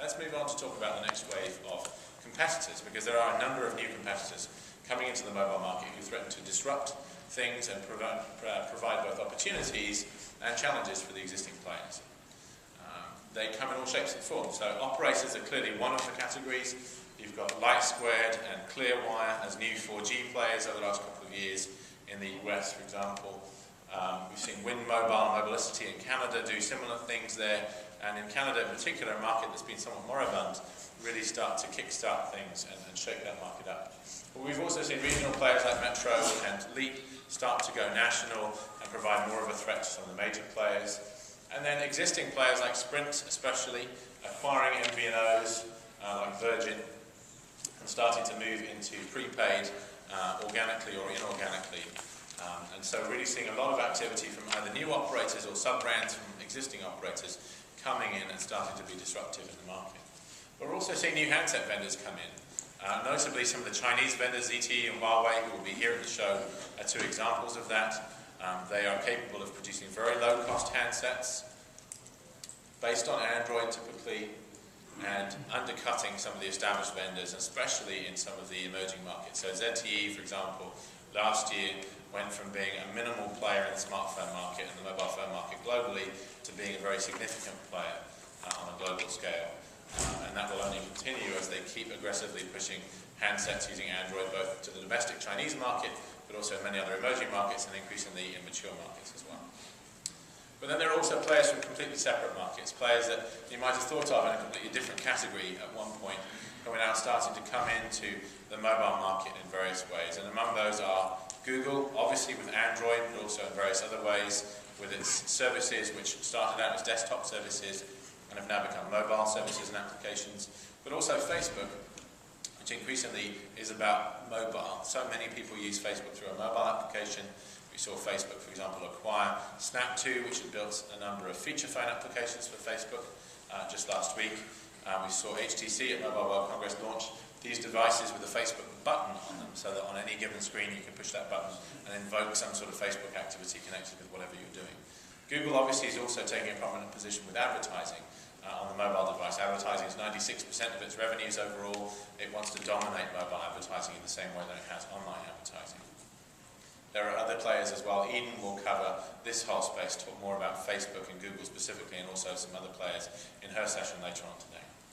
let's move on to talk about the next wave of competitors, because there are a number of new competitors coming into the mobile market who threaten to disrupt things and provide both opportunities and challenges for the existing players. They come in all shapes and forms. So operators are clearly one of the categories. You've got LightSquared and Clearwire as new 4G players over the last couple of years in the US, for example. We've seen Wind Mobile, Mobilicity in Canada do similar things there, and in Canada in particular, a market that's been somewhat moribund, really start to kickstart things and shake that market up. But we've also seen regional players like Metro and Leap start to go national and provide more of a threat to some of the major players. And then existing players like Sprint especially, acquiring MVNOs like Virgin and starting to move into prepaid organically or inorganically. And so really seeing a lot of activity from either new operators or sub-brands from existing operators coming in and starting to be disruptive in the market. But we're also seeing new handset vendors come in. Notably some of the Chinese vendors, ZTE and Huawei, who will be here at the show, are two examples of that. They are capable of producing very low-cost handsets, based on Android typically, and undercutting some of the established vendors, especially in some of the emerging markets. So ZTE, for example, last year went from being a minimal player in the smartphone market and the mobile phone market globally to being a very significant player on a global scale. And that will only continue as they keep aggressively pushing handsets using Android both to the domestic Chinese market, but also many other emerging markets and increasingly in mature markets as well. But then there are also players from completely separate markets, players that you might have thought of in a completely different category at one point, who are now starting to come into the mobile market in various ways. And among those are Google, obviously with Android, but also in various other ways, with its services which started out as desktop services and have now become mobile services and applications, but also Facebook, which increasingly is about mobile. So many people use Facebook through a mobile application. We saw Facebook, for example, acquire Snap2, which had built a number of feature phone applications for Facebook just last week. We saw HTC at Mobile World Congress launch these devices with a Facebook button on them, so that on any given screen you can push that button and invoke some sort of Facebook activity connected with whatever you're doing. Google obviously is also taking a prominent position with advertising on the mobile device. Advertising is 96% of its revenues overall. It wants to dominate mobile advertising in the same way that it has online advertising. There are other players as well. Eden will cover this whole space, talk more about Facebook and Google specifically, and also some other players in her session later on today.